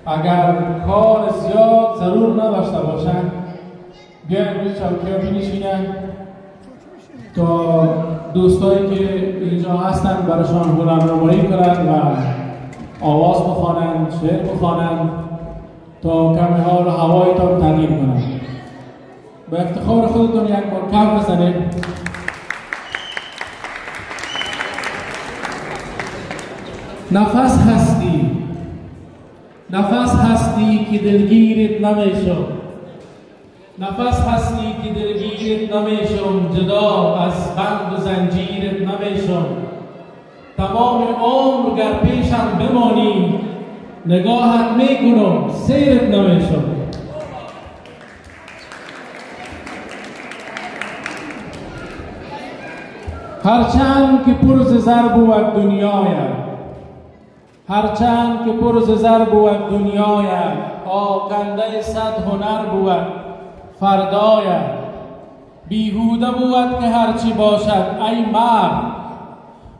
اگر کار زیاد ضرور نداشته باشند بیاین روی چوکی‌ها بنشینن تا دوستایی که اینجا هستن براشان هنرنمایی کنند و آواز بخوانند، شعر بخوانند تا کمی حال هوایتان تغییر کنند. به افتخار خودتون یک بار کف بزنید. نفس هستی، نفس هستی که دلگیرت نمیشم، نفس هستی که دلگیرت نمیشم، جدا از بند و زنجیرت نمیشم. تمام عمر گر پیشم بمانی، نگاهت میکنم سیرت نمیشم. هرچند که پر ز زر بود دنیایم، هرچند که پر ز زر بود دنیایم، آکنده صد هنر بود فردایم. بیهوده بود که هرچی باشد ای مرد،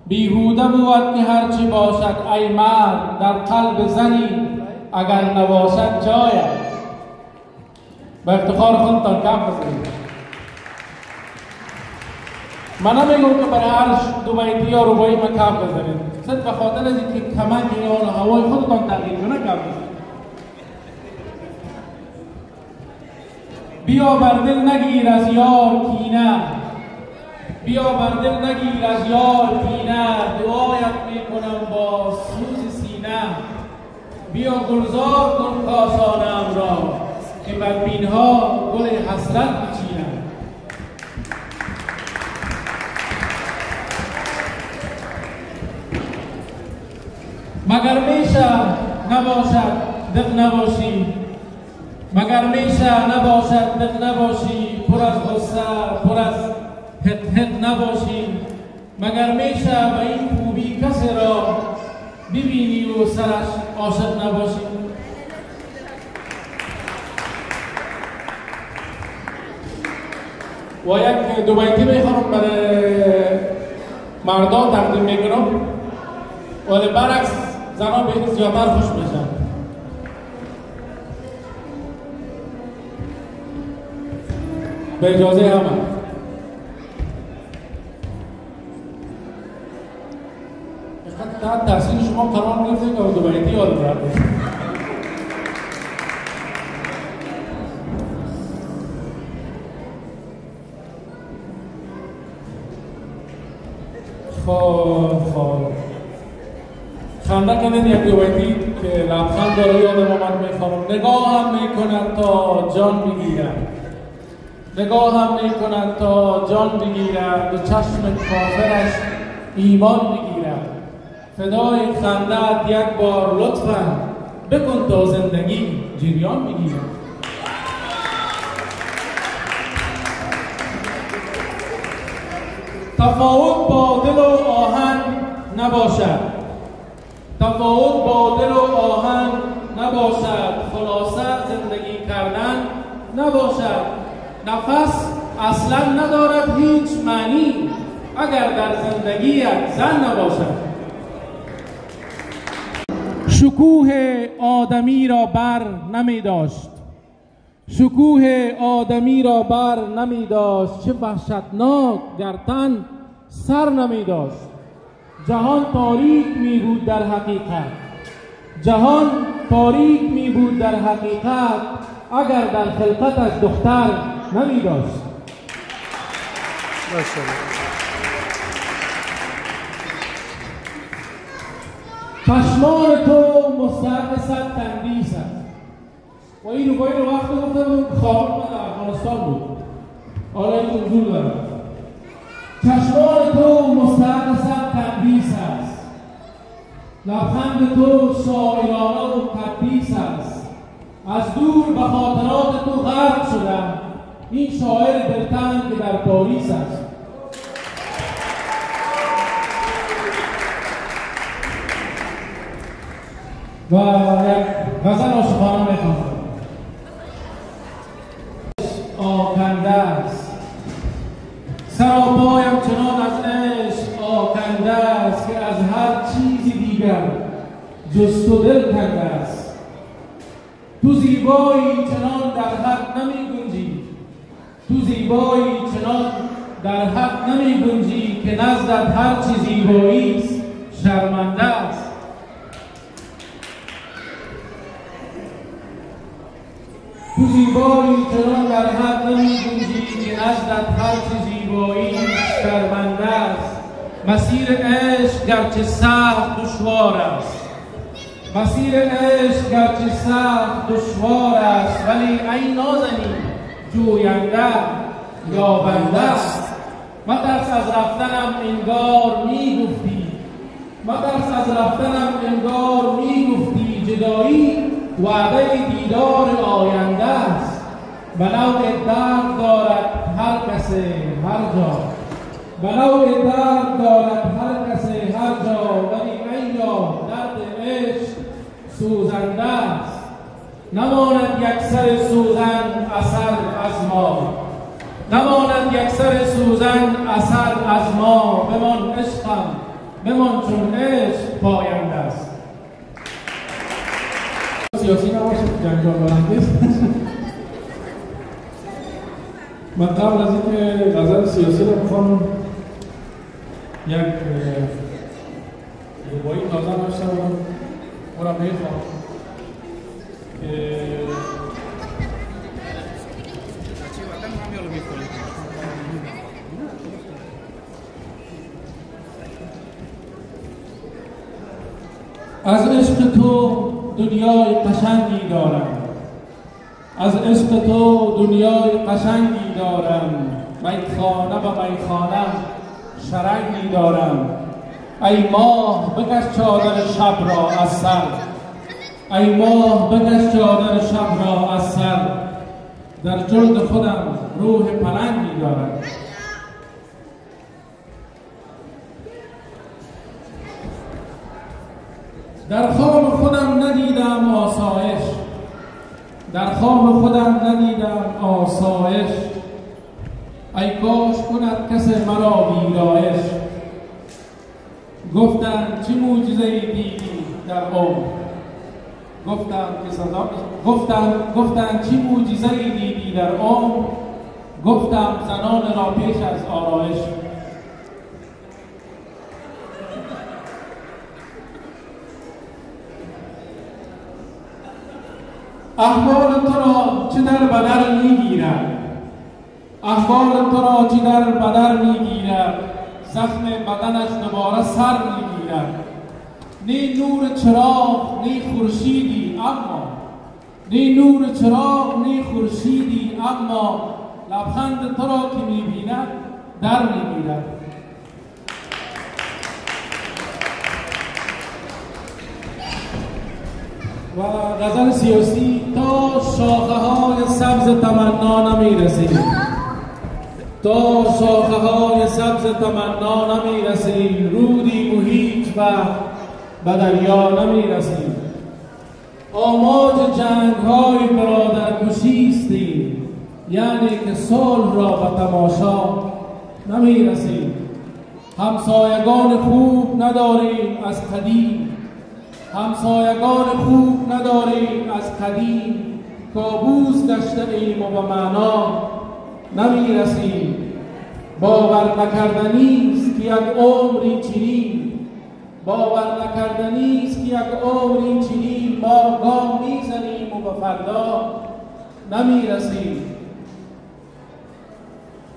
بیهوده بود که هرچی باشد ای مرد، در قلب زنی اگر نباشد جایم. به افتخار خودتان کف بزنید. من نمیگم که برای هر دو بیتی یا رباعی من کف بزنید، صرف به خاطر از اینکه کمک حال هوای خودتان تغییر کنه کف بزنید. بیا بر دل نگیر از یار کینه، بیا بر دل نگیر از یار کینه، دعایت میکنم با سوز سینه. بیا گلزار کن کاسانم را، که بر بینها گل حسرت بچینم. مگر میشه نباشد دق نباشی، مگر میشه نباشد دق نباشی، پر از غصه پر از هت هت نباشی. مگر میشه به این خوبی کسی را ببینی و سرش عاشق نباشی. و یک دو بیتی میخوام برای مردان تقدیم میکنم، ولی برعکس زنان به زیادتر خوش میشن. به اجازه همه تحت تحصیل شما قرار گرفته که دو بیتی یاد برده. خب خنده کنید یک دو بیتی که لبخند داره یادم آمد میخوانم. نگاهم میکند تا جان بگیرم، نگاهم میکند تا جان بگیرم، به چشم کافرش ایمان بگیرم. فدای خنده‌ات یک بار لطفاً بکن تا زندگی جریان بگیرم. تفاوت با دل و آهن نباشد، تفاوت با دل و آهن نباشد، خلاصه زندگی کردن نباشد. نفس اصلا ندارد هیچ معنی اگر در زندگیت زن نباشد. شکوه آدمی را بر نمی داشت، شکوه آدمی را بر نمی داشت، چه وحشتناک گر تن سر نمی داشت. جهان تاریک می بود در حقیقت، جهان تاریک می بود در حقیقت، اگر در خلقتش دختر نمی داشت. چشمان تو مستحق صد تندیس است. و این رو وقت گفتم خواهر من در افغانستان بود، حالا این حضور دارم. چشمان تو مستحق صد تندیس است، لبخند تو شاعرانه و تقدیس است. از دور به خاطرات تو غرق شدم، این شاعر دلتنگ که در پاریس است. و یک غزل عاشقانه میخوام. آکنده است سراپایم چنان از عشق آکنده است، که از هر چیزی دیگر جست و دل کنده است. تو زیبایی چنان در حد نمی گنجی، تو زیبایی چنان در حد نمی گنجی که نزدت هر چی زیبایی است شرمنده است. تو زیبایی چنان در حد نمی گنجی که نزدت هر چی زیبایی است شرمنده است. مسیر عشق گرچه سخت دشوار است، مسیر عشق گرچه سخت دشوار است، ولی ای نازنین جوینده یابنده است. مترس از رفتنم انگار می گفتی، مترس از رفتنم انگار می گفتی، جدایی وعده دیدار آینده است. بنوع درد دارد هر کسی هر جا، بنوع درد دارد هر کسی هر جا، ولی ای یار درد عشق سوزنده است. نماند یک سر سوزن اثر از ما، نماند یک سر سوزن اثر از ما، بمان عشقم بمان چون عشق پاینده است. سیاسی نباشد، جنجال برانگیز. من قبل از اینکه غزل سیاسی رو بخوام یک روایی تازه نوشتم او را میخوام که از عشق تو دنیای قشنگی دارم، از عشق تو دنیای قشنگی دارم، میخانه به میخانه شرنگی دارم. ای ماه بکش چادر شب را از سر، ای ماه بکش چادر شب را از سر، در جلد خودم روح پلنگی دارم. در خواب خودم ندیدم آسایش، در خواب خودم ندیدم آسایش، ای کاش کند کسی مرا ویرایش. گفتند چه معجزه‌ای دیدی در عمر، گفتند چه معجزه‌ای دیدی در عمر، گفتم زنان را پیش از آرایش. احوال تو را چه در بدر میگیرد، احوال تو را چه در بدر میگیرد، زخم بدنش دوباره سر میگیرد. نی نور چراغ نی خورشیدی اما، نی نور چراغ نی خورشیدی اما، لبخند تو را که میبیند در میگیرد. و غزل سیاسی تا شاخه های سبز تمنا نمیرسیم، تا شاخه های سبز تمنا نمیرسیم، رودی محیط و به دریا نمیرسیم. آماج جنگ های برادرکشیستیم، یعنی که صلح را به تماشا نمیرسیم. همسایگان خوب نداریم از قدیم، همسایگان خوب نداریم از قدیم، کابوس گشته ایم و به معنا نمیرسیم. باور نکردنی است که یک عمری چنین، باور نکردنی است که یک عمری چنین، ما گام میزنیم و به فردا نمیرسیم.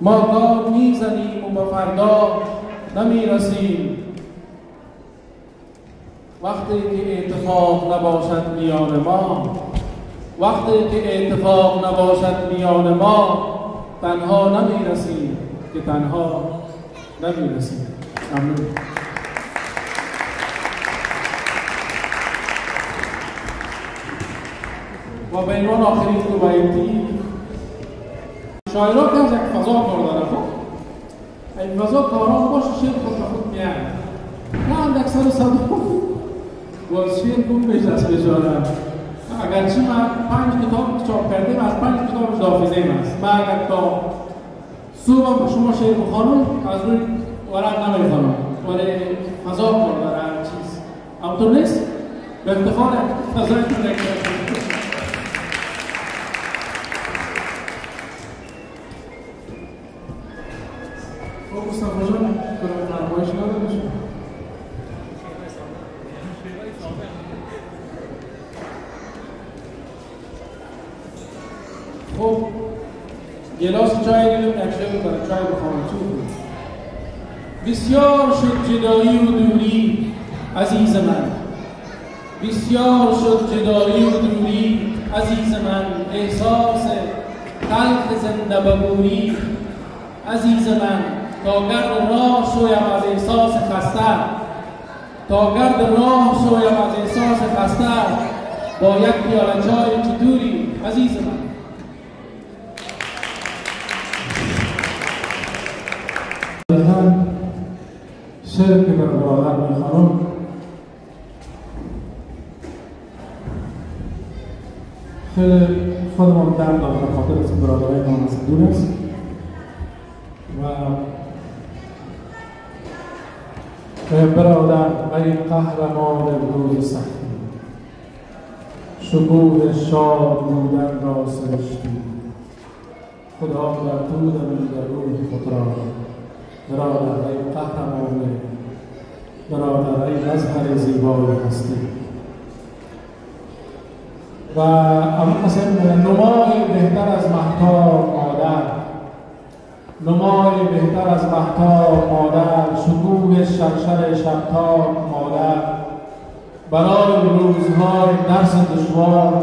ما گام میزنیم و به فردا نمیرسیم. وقتی که اتفاق نباشد میان ما، وقتی که اتفاق نباشد میان ما، تنها نمیرسیم که تنها نمیرسیم. ممنون. و به عنوان آخرین کوبایتی شاعرها که از یک فضا کار دارن، این فضا کاران باشه شعر خود به خود میاد نه اندک سر صدا و شعر کن پیش دست بشارم. اگرچه من 5 کتاب چاپ کردیم، از 5 کتابش حافظه‌ام است. من اگر تا صبح به شما شعر بخوانم از روی ورق نمیخوانم، ولی فضا کار داره هر چیز. همونطور نیست؟ به افتخار فضای کنه خب گلاس چای گرفت نقشه برای چای بخوام تو بسیار شد جدایی و دوری عزیز من، بسیار شد جدایی و دوری عزیز من، احساس تلخ زنده ببوری عزیز من، تا گرد راه شویم از احساس خسته، تا گرد راه شویم از احساس خسته، با یک پیاله چای چطوری عزیز من. شعر که برادر میخوانم خیلی خودمان درد دارم به خاطر از برادرای ما از دور است و برادر ای قهرمان روز سختی، شکوه شاد بودن را سرشتی، خدا در تو در روح خود را. برادر ای قهرمان، برادر ای مظهر زیبای هستی. و مثلا نمای بهتر از مهتاب مادر، نمای بهتر از مهتاب مادر، شکوه شرشر شبتاب مادر، برای روزهای درس دشوار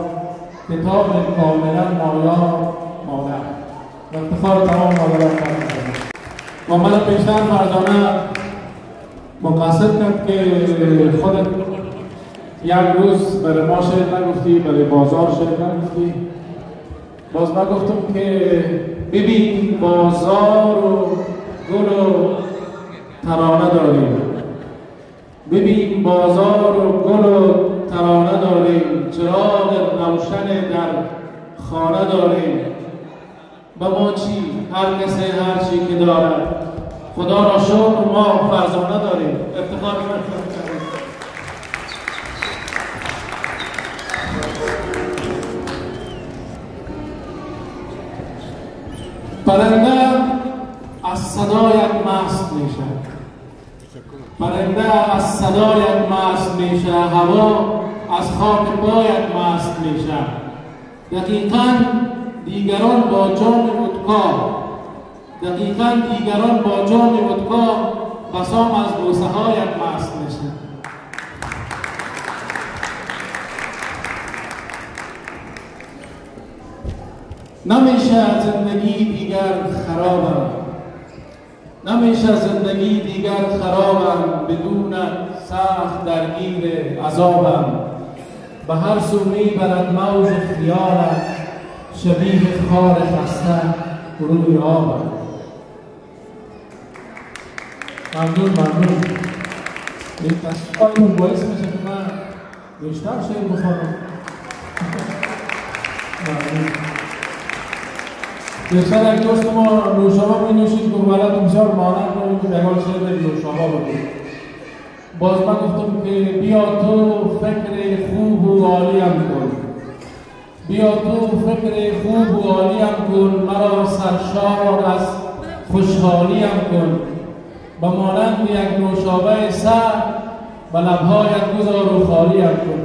کتاب کاملا نایاب مادر. و افتخار تمام مادران کرد و من پیشتر مردانه مقصد کرد که خودت یک روز برای ما شعر نگفتی، برای بازار شعر نگفتی. باز من گفتم که ببین بازار و گل و ترانه داریم، ببین بازار و گل و ترانه داریم، چراغ روشن در خانه داریم. به ما چی؟ هر کسی هر چی که دارد، خدا را شکر ما فرزانه داریم. افتخار می‌کنم. پرنده از صدایت مست میشه، پرنده از صدایت مست میشه، هوا از خاک پایت مست میشه. دقیقاً دیگران با جام ودکا، دقیقاً دیگران با جام ودکا، بسام از بوسه هایت مست میشه. نمیشه زندگی دیگر خرابم، نمیشه زندگی دیگر خرابم، بدون سخت درگیر عذابم. به هر سو میبرد موج خیالت، شبیه خار خسته روی آبم. ممنون. این تصفیقاتون باعث میشه که من بیشتر شعر بخوانم. ممنون. بیشتر یک دوست ما نوشابه می نوشید که ولد بسیار مانند کنیم که دگاه شعر نوشابه بکنیم. باز من گفتم که بیا تو فکر خوب و عالیم کن، بیا تو فکر خوب و عالیم کن، مرا سرشار از خوشحالیم کن. به مانند یک نوشابه سر به لبهایت گذار و خالیم کن.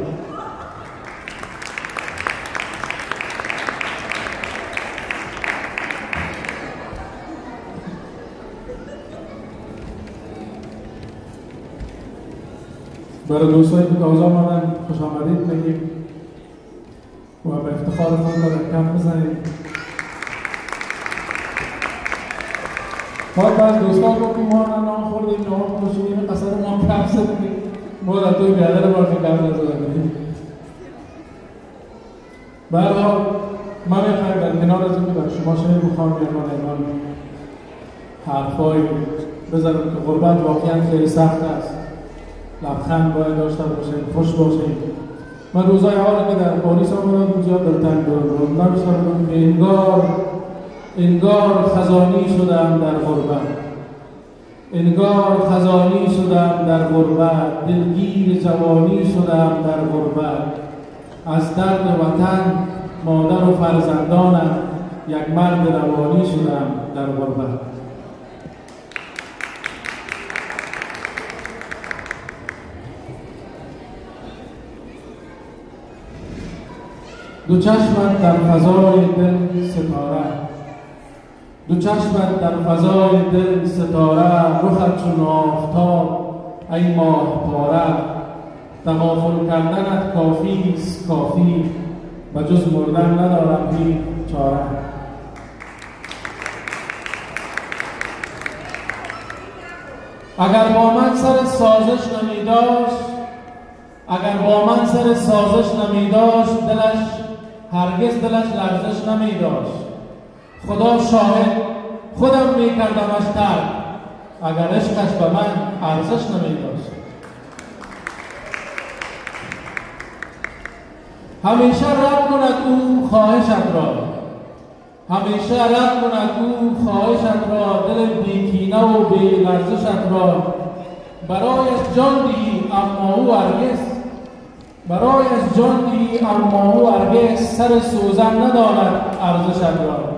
برای دوستایی که تازه آمدن خوش آمدید بگیم و به افتخار خود را کف بزنیم. بعد دوستان گفتیم ما نام خوردیم، نام خوشیدیم، قصد ما کف زدیم، ما در توی بیادر بار که کف نزدیم. به هر حال من میخوایم در کنار از اینکه بر شما شعر بخوانم یا من حرفایی بزنم که غربت واقعا خیلی سخت است. لبخند باید داشته باشیم، خوش باشیم. من روزای حالی که در پاریس آمدم اونجا دلتنگ بود، نمی‌شنیدم که انگار خزانی شدم در غربت، انگار خزانی شدم در غربت، دلگیر جوانی شدم در غربت. از درد وطن مادر و فرزندانم یک مرد روانی شدم در غربت. دو چشمت در فضای دل ستاره، دو چشمت در فضای دل ستاره، رخت چون آفتاب ای ماه پاره، تغافل کردنت کافی است کافی، و جز مردن ندارم هیچ چاره. اگر با من سر سازش نمی داشت، اگر با من سر سازش نمی داشت، دلش هرگز دلش لرزش نمی داشت. خدا شاهد خودم می کردمش ترک، اگر عشقش به من ارزش نمی داشت. همیشه رد کند او خواهشت را، همیشه رد کند او خواهشت را، دل بیکینه و بی لرزشت را. برایش جان دی اما او هرگز، برایش جان دی اما او هرگز، سر سوزن ندارد ارزشت را.